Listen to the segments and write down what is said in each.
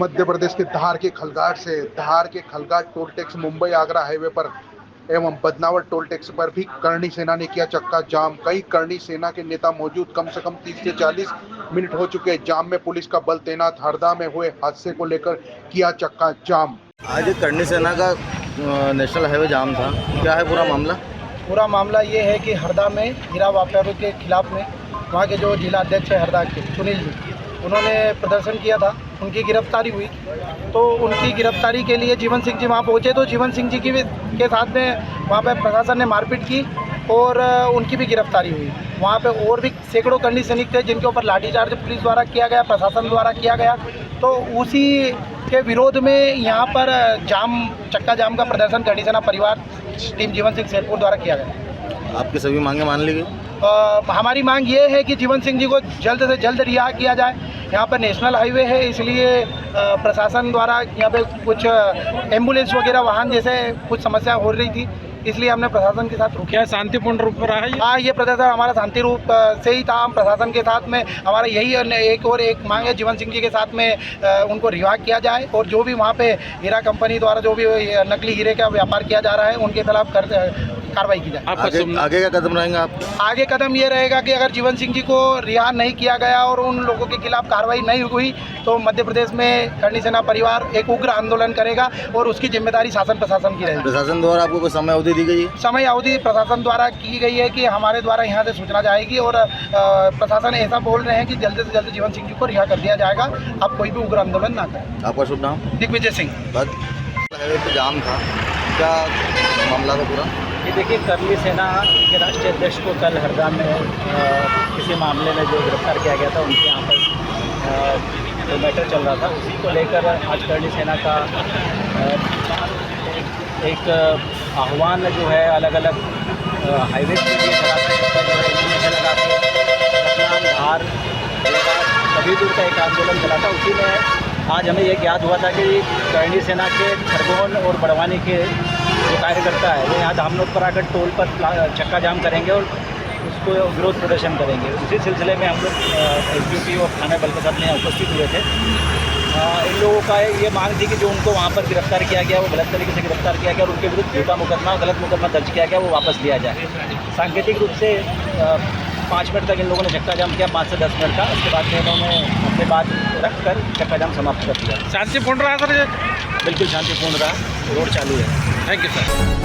मध्य प्रदेश के धार के Khalghat toll tax Mumbai Agra highway पर एवं बदनावर टोल टैक्स पर भी करणी सेना ने किया चक्का जाम। कई करणी सेना के नेता मौजूद, कम से कम 30 से 40 मिनट हो चुके। जाम में पुलिस का बल तैनात। हरदा में हुए हादसे को लेकर किया चक्का जाम। आज करणी सेना का नेशनल हाईवे जाम था, क्या है पूरा मामला? पूरा मामला ये है कि हरदा में हीरा व्यापारियों के खिलाफ में वहाँ के जो जिला अध्यक्ष है हरदा के सुनील जी, उन्होंने प्रदर्शन किया था, उनकी गिरफ्तारी हुई। तो उनकी गिरफ्तारी के लिए जीवन सिंह जी वहाँ पहुँचे, तो जीवन सिंह जी के साथ में वहाँ पर प्रशासन ने मारपीट की और उनकी भी गिरफ्तारी हुई। वहाँ पे और भी सैकड़ों करणी सैनिक थे जिनके ऊपर लाठीचार्ज पुलिस द्वारा किया गया, प्रशासन द्वारा किया गया। तो उसी के विरोध में यहाँ पर चक्का जाम का प्रदर्शन करणी सेना परिवार टीम जीवन सिंह शेरपुर द्वारा किया गया। आपकी सभी मांगे मान ली गई? हमारी मांग ये है कि जीवन सिंह जी को जल्द से जल्द रिहा किया जाए। यहाँ पर नेशनल हाईवे है, इसलिए प्रशासन द्वारा यहाँ पे कुछ एम्बुलेंस वगैरह वाहन जैसे कुछ समस्या हो रही थी, इसलिए हमने प्रशासन के साथ क्या शांतिपूर्ण रूप पर रहा है? हाँ, ये प्रदर्शन हमारा शांति रूप से ही था। हम प्रशासन के साथ में हमारा यही एक मांग है, जीवन सिंह जी के साथ में उनको रिहा किया जाए और जो भी वहाँ पे हीरा कंपनी द्वारा जो भी नकली हीरे का व्यापार किया जा रहा है उनके खिलाफ कार्रवाई की जाए। आगे का कदम रहेगा आप? आगे कदम ये रहेगा कि अगर जीवन सिंह जी को रिहा नहीं किया गया और उन लोगों के खिलाफ कार्रवाई नहीं हुई तो मध्य प्रदेश में करणी सेना परिवार एक उग्र आंदोलन करेगा और उसकी जिम्मेदारी शासन प्रशासन की रहेगी। प्रशासन द्वारा आपको कोई समय अवधि दी गई है? समय अवधि प्रशासन द्वारा की गई है कि हमारे द्वारा यहाँ से सूचना जाएगी और प्रशासन ऐसा बोल रहे हैं कि जल्द से जल्द जीवन सिंह जी को रिहा कर दिया जाएगा। आप कोई भी उग्र आंदोलन ना करें। आपका शुभ नाम? दिग्विजय सिंह। हाईवे पे जाम था, क्या मामला था पूरा? ये देखिए, करणी सेना के राष्ट्रीय अध्यक्ष को कल हरदा में किसी मामले में जो गिरफ्तार किया गया था, उनके यहाँ पर जो मैटर चल रहा था, उसी को लेकर आज करणी सेना का एक आह्वान जो है अलग अलग हाईवे के लिए लगा के धार सभी दूर का एक आंदोलन चला था। उसी में आज हमें ये ज्ञात हुआ था कि करणी सेना के खरगोन और बड़वानी के जो कार्यकर्ता है वो यहाँ धामनोद पर आकर टोल पर चक्का जाम करेंगे और उसको विरोध प्रदर्शन करेंगे। उसी सिलसिले में हम लोग एसडीपीओ और थाना बल के साथ में उपस्थित हुए थे। इन लोगों का ये मांग थी कि जो उनको वहाँ पर गिरफ्तार किया गया, वो गलत तरीके से गिरफ्तार किया गया और उनके विरुद्ध झूठा मुकदमा और गलत मुकदमा दर्ज किया गया, वो वापस लिया जाए। सांकेतिक रूप से 5 मिनट तक इन लोगों ने चक्का जाम किया, 5 से 10 मिनट का। उसके बाद में इन्होंने अपने बात रख कर चक्का जाम समाप्त कर दिया। शांतिपूर्ण रहा सर? बिल्कुल शांतिपूर्ण रहा, रोड चालू है। Thank you sir.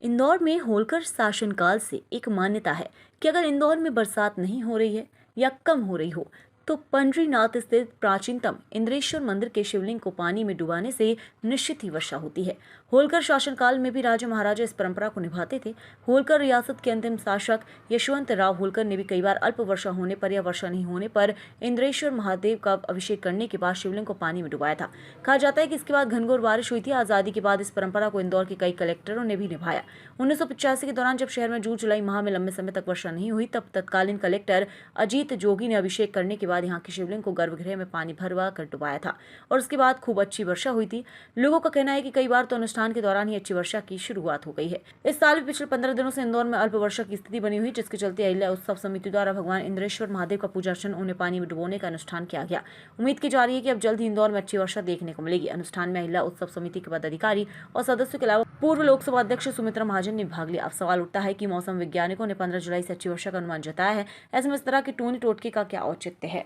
इंदौर में होलकर शासनकाल से एक मान्यता है कि अगर इंदौर में बरसात नहीं हो रही है या कम हो रही हो तो पंडरीनाथ स्थित प्राचीनतम इंद्रेश्वर मंदिर के शिवलिंग को पानी में डुबाने से निश्चित ही वर्षा होती है। होलकर शासनकाल में भी राजा महाराजा इस परंपरा को निभाते थे। होलकर रियासत के अंतिम शासक यशवंत राव होलकर ने भी कई बार अल्प वर्षा होने पर या वर्षा नहीं होने पर इंद्रेश्वर महादेव का अभिषेक करने के बाद शिवलिंग को पानी में डुबाया था। कहा जाता है कि इसके बाद घनघोर बारिश हुई थी। आजादी के बाद इस परंपरा को इंदौर के कई कलेक्टरों ने भी निभाया। 1985 के दौरान जब शहर में जून जुलाई माह में लंबे समय तक वर्षा नहीं हुई, तब तत्कालीन कलेक्टर अजीत जोगी ने अभिषेक करने के बाद यहाँ के शिवलिंग को गर्भगृह में पानी भरवा कर डुबाया था और उसके बाद खूब अच्छी वर्षा हुई थी। लोगों का कहना है कि कई बार तो अनुष्ठान के दौरान ही अच्छी वर्षा की शुरुआत हो गई है। इस साल भी पिछले 15 दिनों से इंदौर में अल्प वर्षा की स्थिति बनी हुई, जिसके चलते अहिल्या उत्सव समिति द्वारा भगवान इंद्रेश्वर महादेव का पूजा अर्चन उन्हें पानी में डुबोने का अनुष्ठान किया गया। उम्मीद की जा रही है कि अब जल्द ही इंदौर में अच्छी वर्षा देखने को मिलेगी। अनुष्ठान में अहिल्या उत्सव समिति के पदाधिकारी और सदस्यों के अलावा पूर्व लोकसभा अध्यक्ष सुमित्रा महाजन ने भाग लिया। अब सवाल उठता है कि मौसम वैज्ञानिकों ने 15 जुलाई से अच्छी वर्षा का अनुमान जताया है, ऐसे में इस तरह के टोनी टोटके का क्या औचित्य है?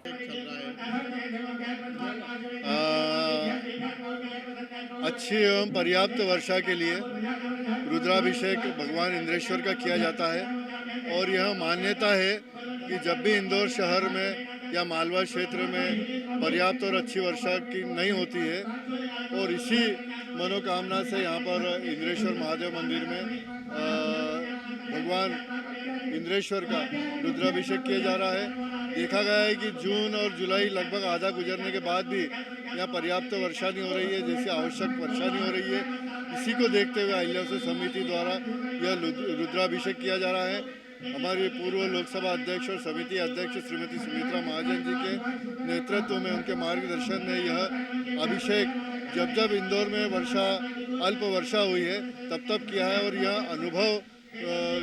अच्छी एवं पर्याप्त वर्षा के लिए रुद्राभिषेक भगवान इंद्रेश्वर का किया जाता है और यह मान्यता है कि जब भी इंदौर शहर में या मालवा क्षेत्र में पर्याप्त और अच्छी वर्षा की नहीं होती है और इसी मनोकामना से यहाँ पर इंद्रेश्वर महादेव मंदिर में भगवान इंद्रेश्वर का रुद्राभिषेक किया जा रहा है। देखा गया है कि जून और जुलाई लगभग आधा गुजरने के बाद भी यहाँ पर्याप्त वर्षा नहीं हो रही है, जैसे आवश्यक वर्षा नहीं हो रही है। इसी को देखते हुए अहिल्या उत्सव समिति द्वारा यह रुद्राभिषेक किया जा रहा है। हमारी पूर्व लोकसभा अध्यक्ष और समिति अध्यक्ष श्रीमती सुमित्रा महाजन जी के नेतृत्व में, उनके मार्गदर्शन में यह अभिषेक जब जब इंदौर में अल्प वर्षा हुई है तब किया है। और यह अनुभव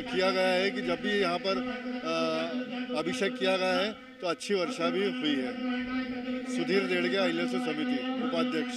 किया गया है कि जब भी यहाँ पर अभिषेक किया गया है तो अच्छी वर्षा भी हुई है। सुधीर देड़गिया, ILSO समिति उपाध्यक्ष।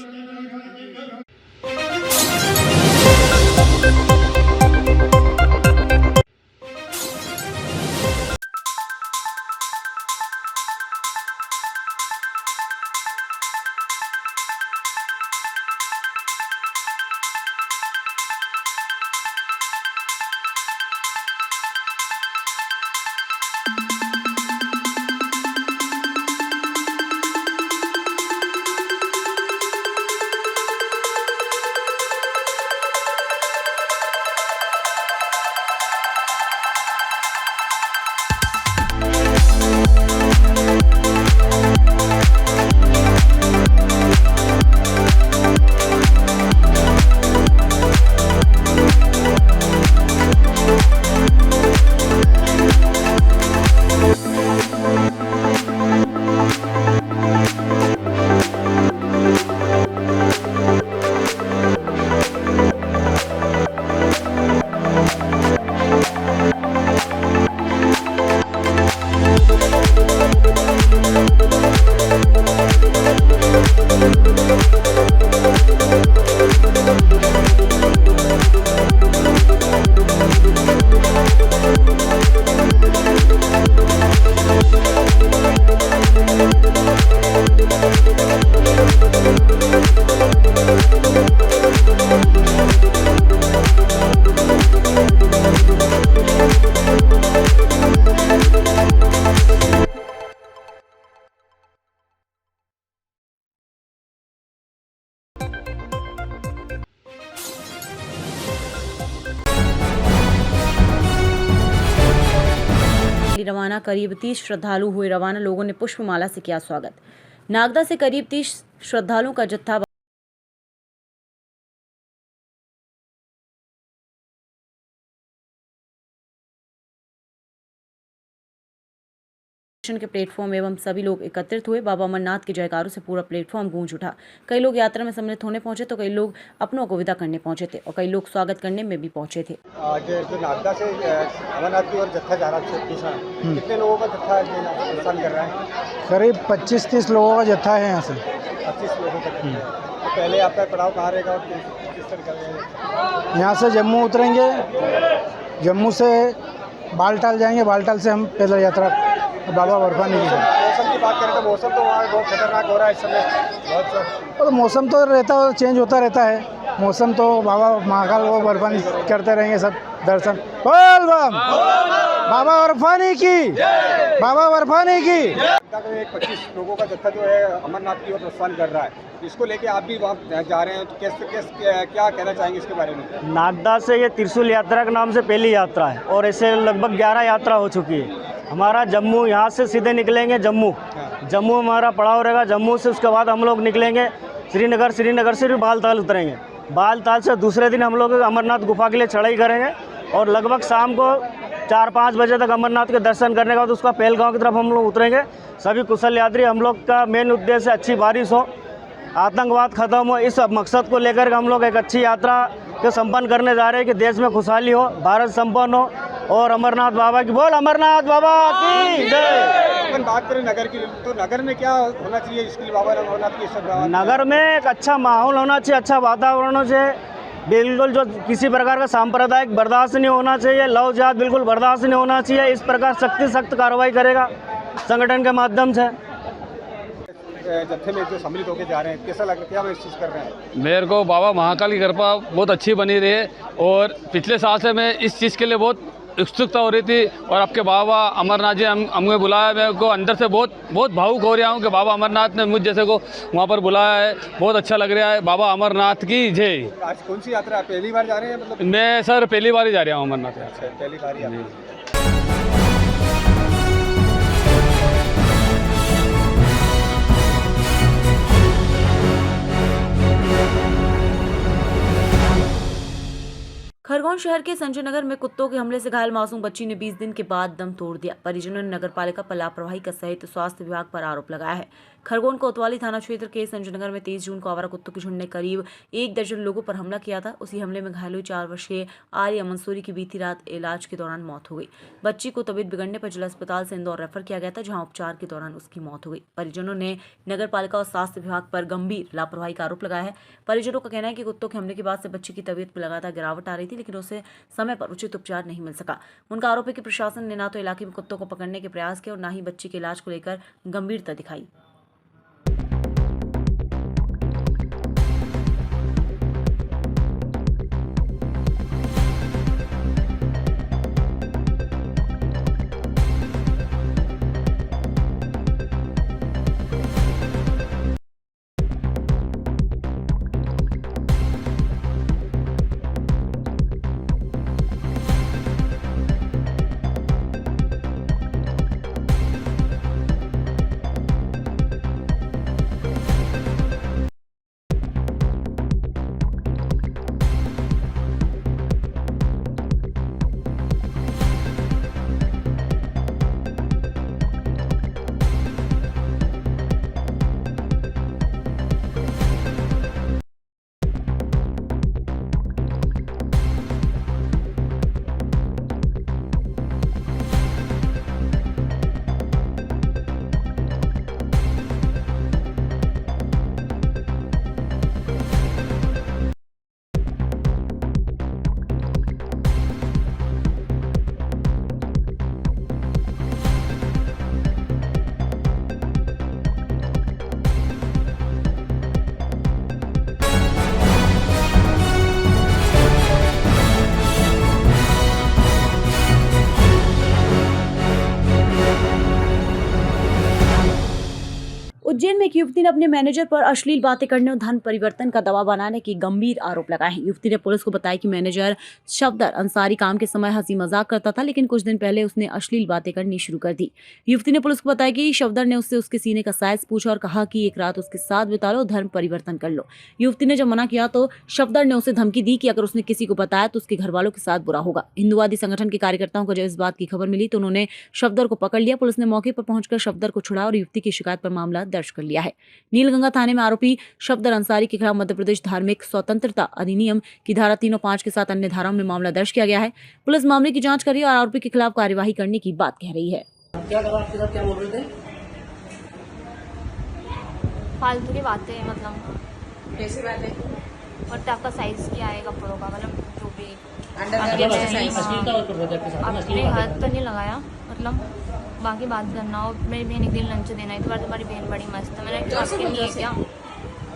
रवाना करीब 30 श्रद्धालु हुए रवाना। लोगों ने पुष्पमाला से किया स्वागत। नागदा से करीब 30 श्रद्धालुओं का जत्था के प्लेटफॉर्म एवं सभी लोग एकत्रित हुए। बाबा अमरनाथ के जयकारों से पूरा प्लेटफॉर्म गूंज उठा। कई लोग यात्रा में सम्मिलित होने पहुंचे तो कई लोग अपनों को विदा करने पहुंचे थे और कई लोग स्वागत करने में भी पहुंचे थे। आज जो नागदा से अमरनाथ की ओर जत्था जा रहा है, कितने लोगों का जत्था प्रस्थान कर रहा है? करीब 25-30 लोगों का जत्था है यहाँ से। 25 लोगों का जत्था है। तो पहले आपका पड़ाव कहाँ रहेगा और किस तरह करेंगे? यहाँ से जम्मू उतरेंगे, जम्मू से बालटाल जाएंगे, बालटाल से हम पैदल यात्रा बाबा बर्फानी की। मौसम की बात करें तो मौसम तो वहाँ बहुत खतरनाक हो रहा है इस समय, बहुत और मौसम तो रहता है, चेंज होता रहता है मौसम। तो बाबा महाकाल वो बर्फानी करते रहेंगे सब दर्शन। बोल बम बाबा बर्फानी की, बाबा बर्फानी की। 25 लोगों का जत्था जो है अमरनाथ की ओर प्रस्थान कर रहा है, इसको लेके आप भी वहाँ जा रहे हैं, तो क्या कहना चाहेंगे इसके बारे में? नागदा से ये त्रिशूल यात्रा के नाम से पहली यात्रा है और ऐसे लगभग 11 यात्रा हो चुकी है। हमारा जम्मू, यहाँ से सीधे निकलेंगे जम्मू में हमारा पड़ाव रहेगा। जम्मू से उसके बाद हम लोग निकलेंगे श्रीनगर, श्रीनगर से भी बालताल उतरेंगे। बालताल से दूसरे दिन हम लोग अमरनाथ गुफा के लिए चढ़ाई करेंगे और लगभग शाम को 4-5 बजे तक अमरनाथ के दर्शन करने के बाद उसका पहलगांव की तरफ हम लोग उतरेंगे। सभी कुशल यात्री, हम लोग का मेन उद्देश्य अच्छी बारिश हो, आतंकवाद खत्म हो, इस मकसद को लेकर हम लोग एक अच्छी यात्रा को संपन्न करने जा रहे हैं कि देश में खुशहाली हो, भारत संपन्न हो और अमरनाथ बाबा की बोल, अमरनाथ बाबा की जय। अपन बात करें नगर की, तो नगर में क्या होना चाहिए इसके लिए बाबा अमरनाथ की? नगर में एक अच्छा माहौल होना चाहिए, अच्छा वातावरण होना चाहिए, बिल्कुल जो किसी प्रकार का सांप्रदायिक बर्दाश्त नहीं होना चाहिए, लव जात बिल्कुल बर्दाश्त नहीं होना चाहिए। इस प्रकार सख्त कार्रवाई करेगा संगठन के माध्यम से। जत्थे में जो सम्मिलित होकर जा रहे हैं, कैसा लग, क्या महसूस कर रहे हैं? मेरे को बाबा महाकाल की कृपा बहुत अच्छी बनी रही है और पिछले साल से मैं इस चीज़ के लिए बहुत उत्सुकता हो रही थी और आपके बाबा अमरनाथ जी हमें बुलाया। मेरे को अंदर से बहुत भावुक हो रहा हूँ कि बाबा अमरनाथ ने मुझ जैसे को वहाँ पर बुलाया है। बहुत अच्छा लग रहा है। बाबा अमरनाथ की जय। आज कौन सी यात्रा, पहली बार जा रहे हैं? मतलब मैं सर पहली बार ही जा रहा हूँ अमरनाथ। अच्छा, पहली बार ही। खरगोन खरगोन शहर के संजय नगर में कुत्तों के हमले से घायल मासूम बच्ची ने 20 दिन के बाद दम तोड़ दिया। परिजनों ने नगर पालिका पर लापरवाही का सहित स्वास्थ्य विभाग पर आरोप लगाया है। खरगोन कोतवाली थाना क्षेत्र के संजय नगर में 23 जून को आवारा कुत्तों के झुंड ने करीब 1 दर्जन लोगों पर हमला किया था। उसी हमले में घायल हुई 4 वर्षीय आर्या मंसूरी की बीती रात इलाज के दौरान मौत हो गई। बच्ची को तबीयत बिगड़ने पर जिला अस्पताल से इंदौर रेफर किया गया था, जहां उपचार के दौरान उसकी मौत हो गई। परिजनों ने नगर पालिका और स्वास्थ्य विभाग पर गंभीर लापरवाही का आरोप लगाया है। परिजनों का कहना है कि कुत्तों के हमले के बाद से बच्ची की तबीयत में लगातार गिरावट आ रही थी, लेकिन उसे समय पर उचित उपचार नहीं मिल सका। उनका आरोप है कि प्रशासन ने ना तो इलाके में कुत्तों को पकड़ने के प्रयास किए और ना ही बच्ची के इलाज को लेकर गंभीरता दिखाई। उज्जैन में एक युवती ने अपने मैनेजर पर अश्लील बातें करने और धन परिवर्तन का दबाव बनाने की गंभीर आरोप लगाए हैं। युवती ने पुलिस को बताया कि मैनेजर सफदर अंसारी काम के समय हंसी मजाक करता था, लेकिन कुछ दिन पहले उसने अश्लील बातें करनी शुरू कर दी। युवती ने पुलिस को बताया कि सफदर ने उससे उसके सीने का साइज पूछा और कहा कि एक रात उसके साथ बिता लो, धर्म परिवर्तन कर लो। युवती ने जब मना किया तो सफदर ने उसे धमकी दी कि अगर उसने किसी को बताया तो उसके घर वालों के साथ बुरा होगा। हिंदुवादी संगठन के कार्यकर्ताओं को जब इस बात की खबर मिली तो उन्होंने सफदर को पकड़ लिया। पुलिस ने मौके पर पहुंचकर सफदर को छुड़ाया और युवती की शिकायत पर मामला दर्ज कर लिया है। नीलगंगा थाने में आरोपी सफदर अंसारी के खिलाफ मध्य प्रदेश धार्मिक स्वतंत्रता अधिनियम की धारा 3 और 5 के साथ अन्य धाराओं में मामला दर्ज किया गया है। पुलिस मामले की जांच कर रही है और आरोपी के खिलाफ कार्यवाही करने की बात कह रही है। क्या करा आपके साथ, क्या बोल रहे थे? फालतू की बातें, मतलब कैसी बात है? और आपका साइज क्या है कपड़ों का, मतलब जो भी अश्लीलता और कर रहे थे आपके साथ में? अपने हाथ तो नहीं लगाया, मतलब बाकी बात करना हो। मेरी बहन एक दिन लंच देना है, इस बार तुम्हारी बहन बड़ी मस्त है। मैंने आपके लिए क्या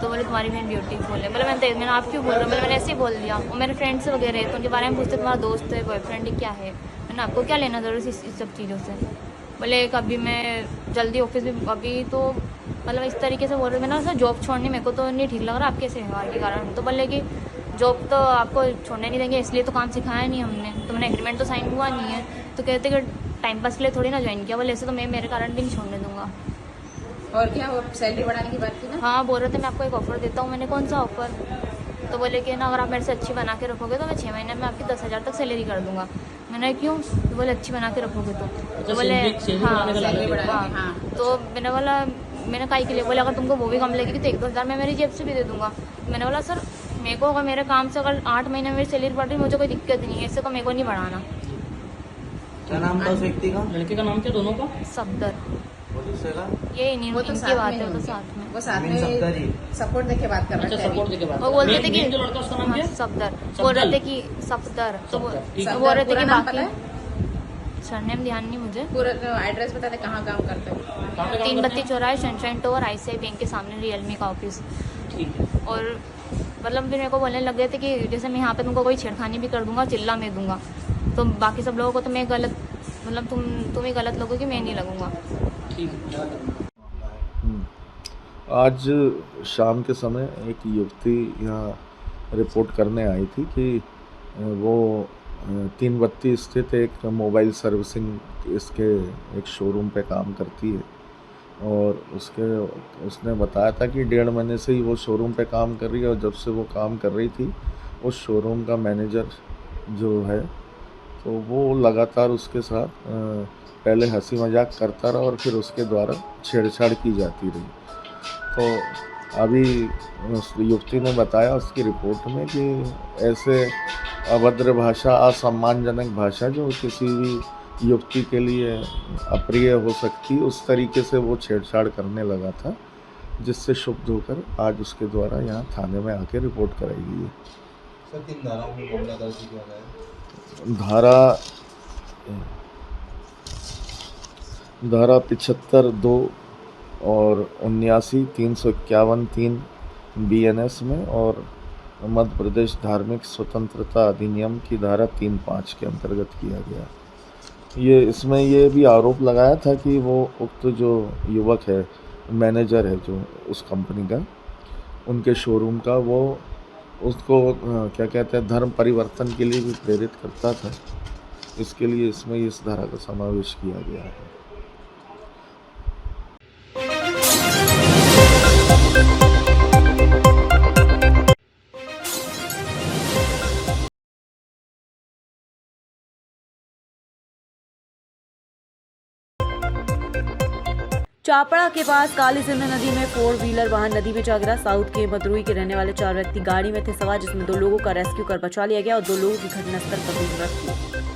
तो बोले तुम्हारी बहन ब्यूटीफुल है। मैंने आप क्यों बोल रहा हूँ, मैंने ऐसे ही बोल दिया। और मेरे फ्रेंड्स वगैरह तो उनके बारे में पूछते तुम्हारा दोस्त है, बॉयफ्रेंड है, क्या है। मैंने आपको क्या लेना ज़रूरी इस सब चीज़ों से। बोले कभी मैं जल्दी ऑफिस में, अभी तो मतलब इस तरीके से बोल रहे। मैंने सर जॉब छोड़नी मेरे को तो नहीं ठीक लग रहा आपके ऐसे व्यवहार के कारण। तो बोले कि जॉब तो आपको छोड़ने नहीं देंगे, इसलिए तो काम सिखाया नहीं हमने, तो मैंने एग्रीमेंट तो साइन हुआ नहीं है। तो कहते कि टाइम पास के लिए थोड़ी ना ज्वाइन किया। बोले ऐसे तो मैं मेरे कारण भी नहीं छोड़ने दूंगा। और क्या वो सैलरी बढ़ाने की बात की ना? हाँ बोल रहे थे मैं आपको एक ऑफर देता हूँ। मैंने कौन सा ऑफर? तो बोले कि ना अगर आप मेरे से अच्छी बना के रखोगे तो मैं 6 महीने में आपकी 10,000 तक सैलरी कर दूंगा। मैंने क्यों? तो बोले अच्छी बना के रखोगे तो बोले हाँ। तो मैंने बोला मैंने काई के लिए बोले अगर तुमको वो भी कम लगेगी तो 1-2 हज़ार मैं मेरी जेब से भी दे दूंगा। मैंने बोला सर मेरे को अगर मेरे काम से अगर 8 महीने में मेरी सैलरी बढ़ रही मुझे कोई दिक्कत नहीं है, इससे तो मेरे को नहीं बढ़ाना। क्या नाम था उस व्यक्ति का? लड़के का नाम क्या दोनों का? सफदर। दूसरे का? ये इनकी बात है, तो साथ में वो साथ में सपोर्ट देके बात कर रहे थे। सपोर्ट देके बात। वो बोलते थे कि जो लड़का उसका नाम क्या? सफदर। बोल रहे थे कि सफदर। तो बोल रहे थे कि बाकी सरनेम ध्यान नहीं मुझे। पूरा एड्रेस बता दे कहाँ काम करते हो? 3 बत्ती चौराहे सनशाइन टावर ICICI बैंक के सामने रियलमी का ऑफिस। ठीक है। और मतलब फिर मेरे को बोलने लग गए थे कि जैसे मैं यहाँ पे तुमको कोई छेड़खानी भी कर दूंगा, चिल्ला में दूंगा, तो बाकी सब लोगों को तो मैं गलत, मतलब तुम ही गलत लगोगे, मैं नहीं लगूंगा। ठीक है। आज शाम के समय एक युवती यहाँ रिपोर्ट करने आई थी कि वो 3 बत्ती स्थित एक मोबाइल सर्विसिंग इसके एक शोरूम पे काम करती है और उसने बताया था कि 1.5 महीने से ही वो शोरूम पे काम कर रही है और जब से वो काम कर रही थी उस शोरूम का मैनेजर जो है, तो वो लगातार उसके साथ पहले हंसी मजाक करता रहा और फिर उसके द्वारा छेड़छाड़ की जाती रही। तो अभी उस युवती ने बताया उसकी रिपोर्ट में कि ऐसे अभद्र भाषा, असम्मानजनक भाषा जो किसी भी युवती के लिए अप्रिय हो सकती, उस तरीके से वो छेड़छाड़ करने लगा था, जिससे क्षुब्ध होकर आज उसके द्वारा यहाँ थाने में आके रिपोर्ट कराई गई है। सर, किन धाराओं में मामला दर्ज किया गया है? धारा 75(2) और 79, 351(3) BNS में और मध्य प्रदेश धार्मिक स्वतंत्रता अधिनियम की धारा 3(5) के अंतर्गत किया गया। इसमें ये भी आरोप लगाया था कि वो उक्त जो युवक है, मैनेजर है जो उस कंपनी का, उनके शोरूम का, वो उसको क्या कहते हैं, धर्म परिवर्तन के लिए भी प्रेरित करता था। इसके लिए इसमें इस धारा का समावेश किया गया है। चापड़ा के पास काली सिंध नदी में 4 व्हीलर वाहन नदी में जा गिरा। साउथ के मदरुई के रहने वाले 4 व्यक्ति गाड़ी में थे सवार, जिसमें 2 लोगों का रेस्क्यू कर बचा लिया गया और 2 लोगों की घटनास्थल पर हुई मृत्यु।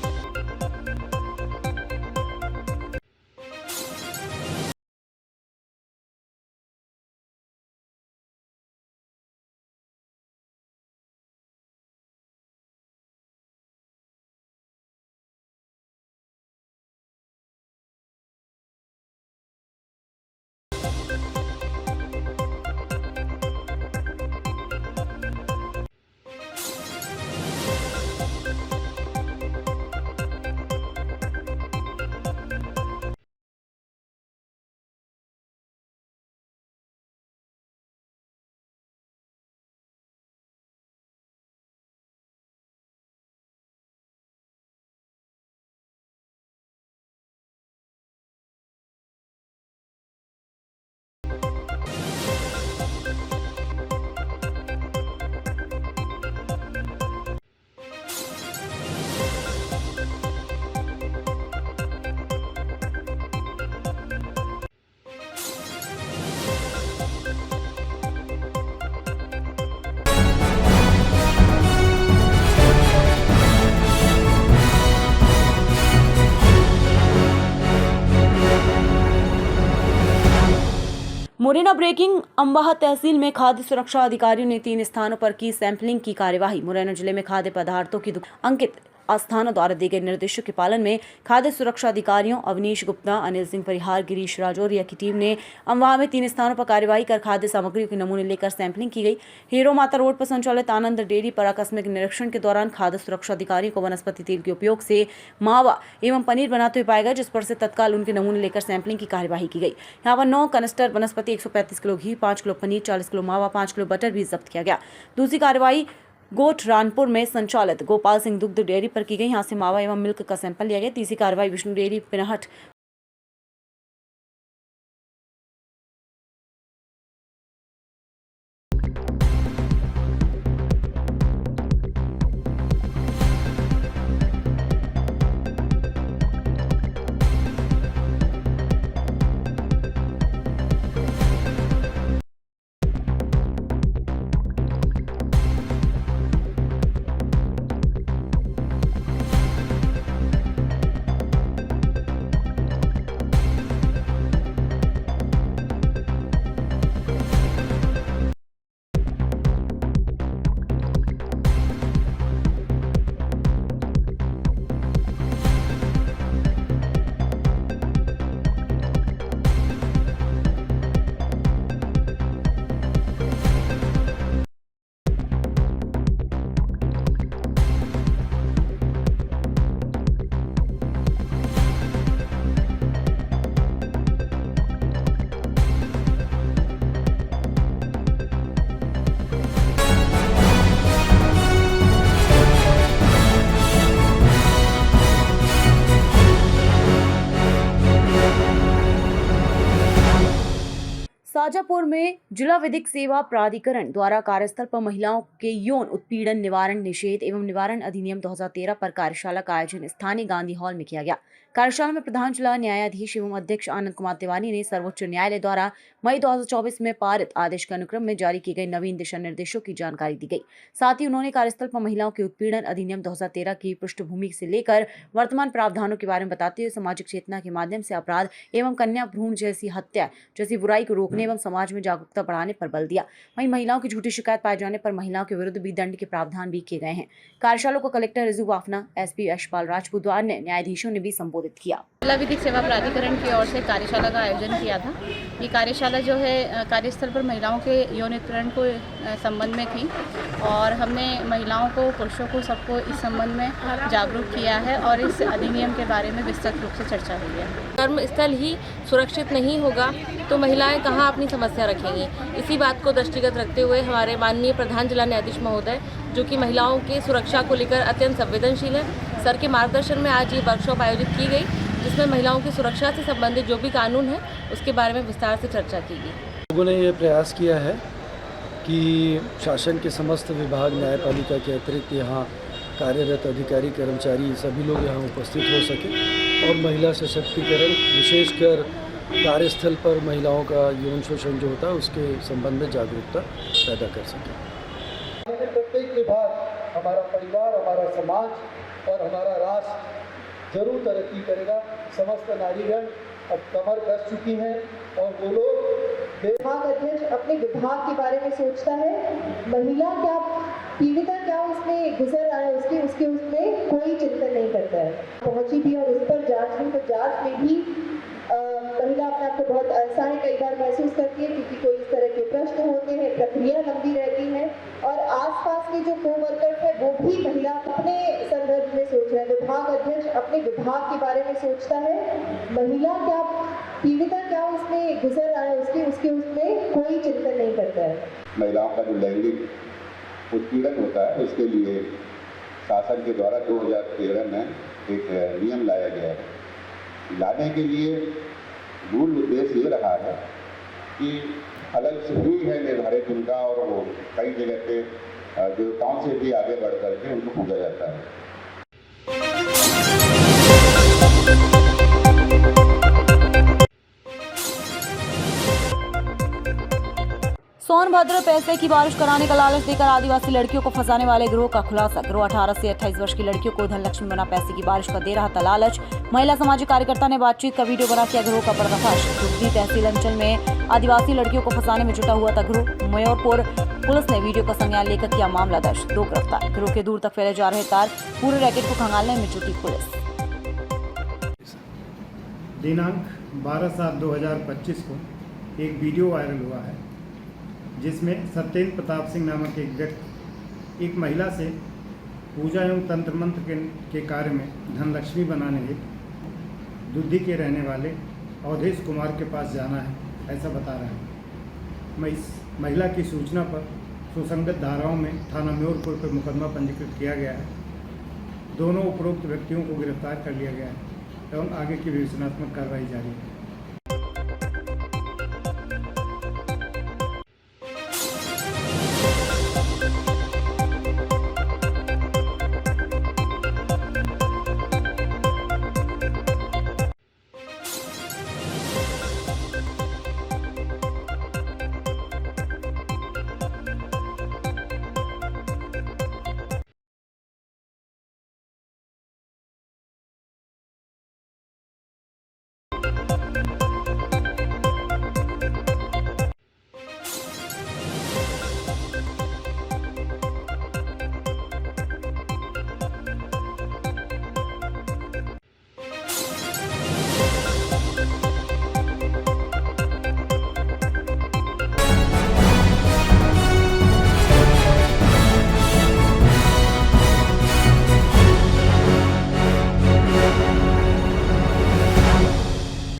मुरैना ब्रेकिंग अंबाह तहसील में खाद्य सुरक्षा अधिकारियों ने 3 स्थानों पर की सैंपलिंग की कार्यवाही। मुरैना जिले में खाद्य पदार्थों की अंकित स्थानों द्वारा दिए गए निर्देशों के पालन में खाद्य सुरक्षा अधिकारियों अवनीश गुप्ता, अनिल सिंह परिहार, गिरीश राजौरिया की टीम ने अमवाह में 3 स्थानों पर कार्यवाही कर खाद्य सामग्रियों के नमूने लेकर सैंपलिंग की गई। हीरो माता रोड पर संचालित आनंद डेयरी पर आकस्मिक निरीक्षण के दौरान खाद्य सुरक्षा अधिकारियों को वनस्पति तेल के उपयोग से मावा एवं पनीर बनाते हुए पाया गया, जिस पर से तत्काल उनके नमूने लेकर सैंपलिंग की कार्यवाही की गई। यहाँ पर 9 कनिस्टर वनस्पति, 135 किलो घी, 5 किलो पनीर, 40 किलो मावा, 5 किलो बटर भी जब्त किया गया। दूसरी कार्यवाही गोठ रानपुर में संचालित गोपाल सिंह दुग्ध डेयरी पर की गई। यहाँ से मावा एवं मिल्क का सैंपल लिया गया। तीसरी कार्रवाई विष्णु डेयरी पिनहट शाजापुर में जिला विधिक सेवा प्राधिकरण द्वारा कार्यस्थल पर महिलाओं के यौन उत्पीड़न निवारण निषेध एवं निवारण अधिनियम 2013 पर कार्यशाला का आयोजन स्थानीय गांधी हॉल में किया गया। कार्यशाला में प्रधान जिला न्यायाधीश एवं अध्यक्ष आनंद कुमार तिवारी ने सर्वोच्च न्यायालय द्वारा मई 2024 में पारित आदेश के अनुक्रम में जारी किए गए नवीन दिशा निर्देशों की जानकारी दी गई। साथ ही उन्होंने कार्यस्थल पर महिलाओं के उत्पीड़न अधिनियम 2013 की पृष्ठभूमि से लेकर वर्तमान प्रावधानों के बारे में बताते हुए सामाजिक चेतना के माध्यम से अपराध एवं कन्या भ्रूण जैसी हत्या जैसी बुराई को रोकने एवं समाज में जागरूकता बढ़ाने पर बल दिया। वहीं महिलाओं की झूठी शिकायत पाए जाने पर महिलाओं के विरुद्ध भी दंड के प्रावधान भी किए गए हैं। कार्यशाला को कलेक्टर रिजू वाफना, एसपी यशपाल राजपूतवार ने न्यायाधीशों ने भी संबोधित किया। जिला विधिक सेवा प्राधिकरण की ओर से कार्यशाला का आयोजन किया था। ये कार्यशाला जो है कार्यस्थल पर महिलाओं के यौन उत्पीड़न को संबंध में थी और हमने महिलाओं को, पुरुषों को, सबको इस संबंध में जागरूक किया है और इस अधिनियम के बारे में विस्तृत रूप से चर्चा हुई है। कर्मस्थल ही सुरक्षित नहीं होगा तो महिलाएं कहां अपनी समस्या रखेंगी। इसी बात को दृष्टिगत रखते हुए हमारे माननीय प्रधान जिला न्यायाधीश महोदय, जो कि महिलाओं की सुरक्षा को लेकर अत्यंत संवेदनशील है, सर के मार्गदर्शन में आज ये वर्कशॉप आयोजित की गई, जिसमें महिलाओं की सुरक्षा से संबंधित जो भी कानून है उसके बारे में विस्तार से चर्चा की गई। लोगों ने ये प्रयास किया है कि शासन के समस्त विभाग, न्यायपालिका के अतिरिक्त यहाँ कार्यरत अधिकारी, कर्मचारी सभी लोग यहाँ उपस्थित हो सके और महिला सशक्तिकरण, विशेषकर कार्यस्थल पर महिलाओं का यौन शोषण जो होता है उसके संबंध में जागरूकता पैदा कर सके। प्रत्येक विभाग, हमारा परिवार, हमारा समाज और हमारा राष्ट्र जरूर तरक्की करेगा। समस्त नारीगण अब कमर कस चुकी हैं और वो लोग विभाग अध्यक्ष अपने विभाग के बारे में सोचता है, महिला क्या, पीड़िता क्या उसमें गुजर रहा है उसमें कोई चिंतन नहीं करता है। पहुंची भी और उस पर जांच हुई तो जांच में भी महिला अपने आप को बहुत असहाय कई बार महसूस करती है, क्योंकि कोई इस तरह के प्रश्न होते हैं, प्रक्रिया लंबी रहती है और आसपास के जो को-वर्कर्स है वो भी महिला अपने संदर्भ में सोच रहे हैं। विभाग अध्यक्ष अपने विभाग के बारे में सोचता है, महिला क्या, पीड़िता क्या उसमें गुजर रहा है उसमें कोई चिंतन नहीं करता है। महिलाओं का जो लैंगिक उत्पीड़न होता है उसके लिए शासन के द्वारा 2013 में एक नियम लाया गया है। लाने के लिए मूल उद्देश्य ये रहा है कि अलग से हुई है निर्धारित उनका और वो कई जगह पे देवताओं से भी आगे बढ़ करके उनको पूजा जाता है। सोनभद्र पैसे की बारिश कराने का लालच देकर आदिवासी लड़कियों को फंसाने वाले गिरोह का खुलासा। गिरोह 18 से 28 वर्ष की लड़कियों को धनलक्ष्मी बना पैसे की बारिश का दे रहा था लालच। महिला सामाजिक कार्यकर्ता ने बातचीत का वीडियो बना किया गिरोह का पर्दाफाश। दुग्धी तहसील अंचल में आदिवासी लड़कियों को फंसाने में जुटा हुआ था गिरोह। मयूरपुर पुलिस ने वीडियो का संज्ञान लेकर किया मामला दर्ज, 2 गिरफ्तार। गिरोह के दूर तक फैले जा रहे तार, पूरे रैकेट को खंगालने में जुटी पुलिस। दिनांक 12/7/2025 को एक वीडियो वायरल हुआ है जिसमें सत्येंद्र प्रताप सिंह नामक एक व्यक्ति एक महिला से पूजा एवं तंत्र मंत्र के कार्य में धनलक्ष्मी बनाने हेतु दुद्धि के रहने वाले अवधेश कुमार के पास जाना है, ऐसा बता रहे हैं। इस महिला की सूचना पर सुसंगत धाराओं में थाना म्योरपुर पर मुकदमा पंजीकृत किया गया है। दोनों उपरोक्त व्यक्तियों को गिरफ्तार कर लिया गया है एवं आगे की विवेचनात्मक कार्रवाई जारी है।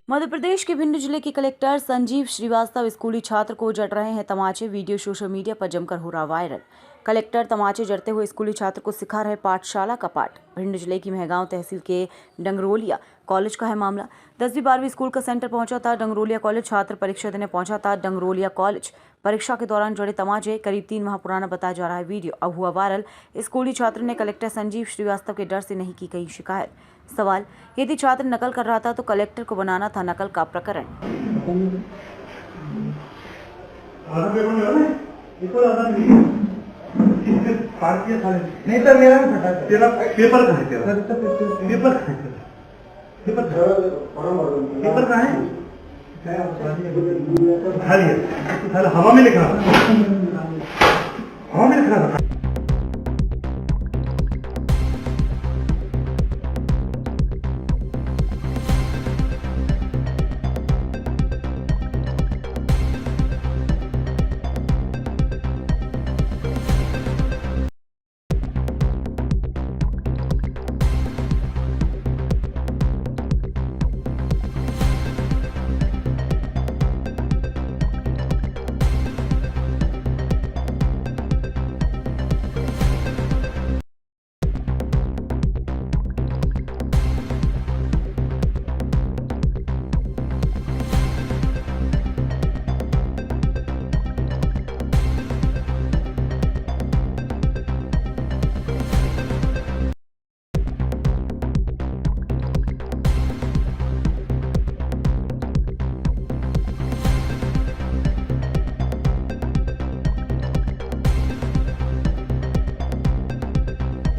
मध्य प्रदेश के भिंड जिले के कलेक्टर संजीव श्रीवास्तव स्कूली छात्र को जड़ रहे हैं तमाचे। वीडियो सोशल मीडिया पर जमकर हो रहा वायरल। कलेक्टर तमाचे जड़ते हुए स्कूली छात्र को सिखा रहे पाठशाला का पाठ। भिंड जिले की महगांव तहसील के डंगरोलिया कॉलेज का है मामला। 10वीं-12वीं स्कूल का सेंटर पहुंचा था डंगरोलिया कॉलेज। छात्र परीक्षा देने पहुंचा था डंगरोलिया कॉलेज। परीक्षा के दौरान जड़े तमाचे करीब 3 माह पुराना बताया जा रहा है वीडियो अब हुआ वायरल। स्कूली छात्र ने कलेक्टर संजीव श्रीवास्तव के डर से नहीं की गई शिकायत। सवाल, यदि छात्र नकल कर रहा था तो कलेक्टर को बनाना था नकल का प्रकरण। नहीं तो मेरा भी फटा तेरा पेपर कहाँ है तेरा पेपर कहाँ है पेपर कहाँ है हवा में लिखा था